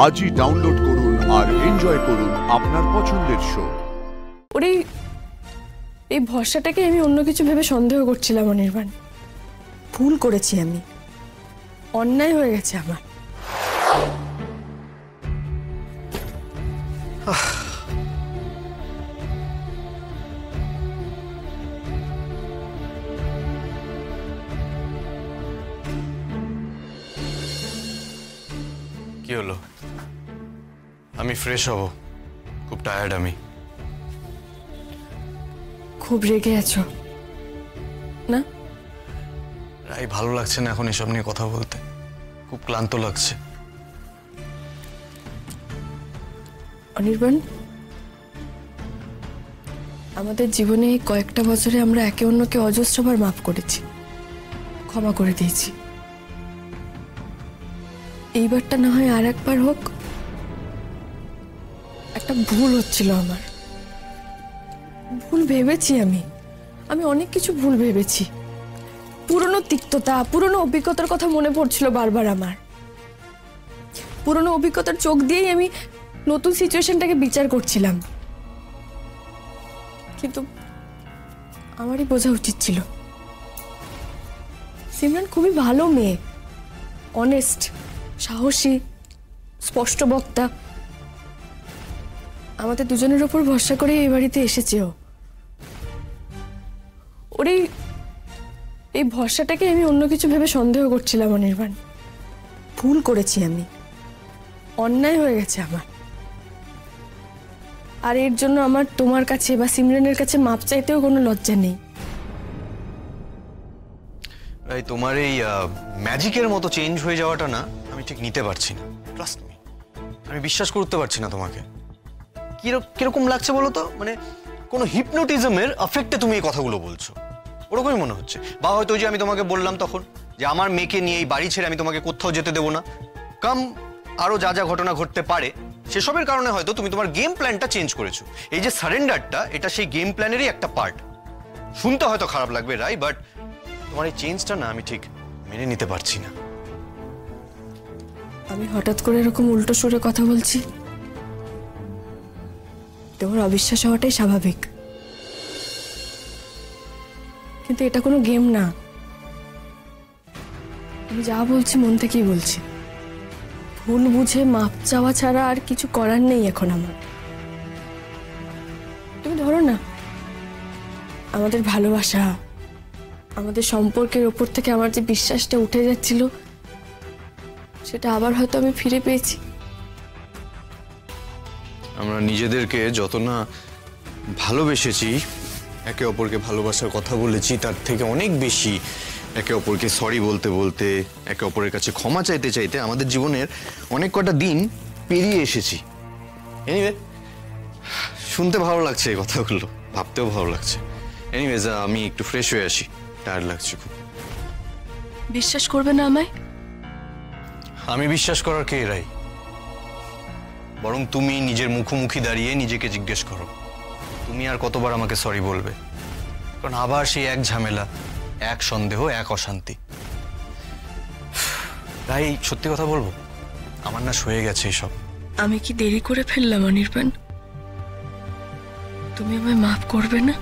আজই ডাউনলোড করুন আর এনজয় করুন আপনার পছন্দের শো। ওরে এই ভরসাটাকে আমি অন্য কিছু ভেবে সন্দেহ করছিলাম অনির্বাণ। ভুল করেছি আমি, অন্যায় হয়ে গেছে আমার। কি হলো? আমি ফ্রেশ হব, খুব টায়ার্ড আমি। খুব রেগে আছো না? রাই, ভালো লাগছে না এখন এসব নিয়ে কথা বলতে, খুব ক্লান্ত লাগছে। অনির্বাণ, আমাদের জীবনে এই কয়েকটা বছরে আমরা একে অন্যকে অজস্রবার মাফ করেছি, ক্ষমা করে দিয়েছি। এইবারটা না হয় আর একবার হোক। একটা ভুল হচ্ছিল আমার, ভুল ভেবেছি আমি অনেক কিছু ভুল ভেবেছি। পুরনো তিক্ততা, পুরনো অভিজ্ঞতার কথা মনে পড়ছিল বারবার আমার। পুরনো অভিজ্ঞতার চোখ দিয়েই আমি নতুন সিচুয়েশনটাকে বিচার করছিলাম, কিন্তু আমারই বোঝা উচিত ছিল। সিমরান খুবই ভালো মেয়ে, অনেস্ট, সাহসী, স্পষ্ট বক্তা। আমাদের দুজনের ওপর ভরসা করে এই বাড়িতে এসেছে ও। ওরে এই ভরসাটাকে আমি অন্য কিছু ভেবে সন্দেহ করছিলাম অনির্বাণ। ভুল করেছি আমি, অন্যায় হয়ে গেছে আমার। আর এর জন্য আমার তোমার কাছে বা সিমরানের কাছে মাপ চাইতেও কোনো লজ্জা নেই। রাই, তোমার এই ম্যাজিকের মতো চেঞ্জ হয়ে যাওয়াটা না আমি ঠিক নিতে পারছি না। ট্রাস্ট মি, আমি বিশ্বাস করতে পারছি না তোমাকে। কিরকম লাগছে বলো তো? মানে কোনো হিপনোটিজমের এফেক্টে তুমি এই কথাগুলো বলছো, ওরকমই মনে হচ্ছে। বা হয়তো যে আমি তোমাকে বললাম তখন যে আমার মেয়েকে নিয়ে এই বাড়ি ছেড়ে আমি তোমাকে কোথাও যেতে দেবো না, কাম আরো যা যা ঘটনা ঘটতে পারে সেসবের কারণে হয়তো তুমি তোমার গেম প্ল্যানটা চেঞ্জ করেছো। এই যে সারেন্ডারটা, এটা সেই গেম প্ল্যানেরই একটা পার্ট। শুনতে হয়তো খারাপ লাগবে রাই, বাট তোমার এই চেঞ্জটা না আমি ঠিক মেনে নিতে পারছি না। আমি হঠাৎ করে এরকম উল্টো সুরে কথা বলছি, তোমার অবিশ্বাস হওয়াটাই স্বাভাবিক। কিন্তু এটা কোনো গেম না। আমি যা বলছি মন থেকেই বলছি। ভুল বুঝে মাপ চাওয়া ছাড়া আর কিছু করার নেই এখন আমার। তুমি ধরো না, আমাদের ভালোবাসা, আমাদের সম্পর্কের ওপর থেকে আমার যে বিশ্বাসটা উঠে যাচ্ছিল, সেটা আবার হয়তো আমি ফিরে পেয়েছি। আমরা নিজেদেরকে যত না ভালোবেসেছি, একে অপরকে ভালোবাসার কথা বলেছি, তার থেকে অনেক বেশি একে অপরকে সরি বলতে বলতে, একে অপরের কাছে ক্ষমা চাইতে চাইতে আমাদের জীবনের অনেক কটা দিন পেরিয়ে এসেছি। এনিওয়ে, শুনতে ভালো লাগছে এই কথাগুলো, ভাবতেও ভালো লাগছে। এনিওয়েজ, আমি একটু ফ্রেশ হয়ে আসি, টায়ার্ড লাগছে খুব। বিশ্বাস করবে না আমায়? আমি বিশ্বাস করার কে রাই? বরং তুমি নিজের মুখোমুখি দাঁড়িয়ে নিজেকে জিজ্ঞেস করো, তুমি আর কতবার আমাকে সরি বলবে? কারণ আবার সেই এক ঝামেলা, এক সন্দেহ, এক অশান্তি। তাই সত্যি কথা বলবো, আমার না সয়ে গেছে এসব। আমি কি দেরি করে ফেললাম অনির্বাণ? তুমি আমায় মাফ করবে না?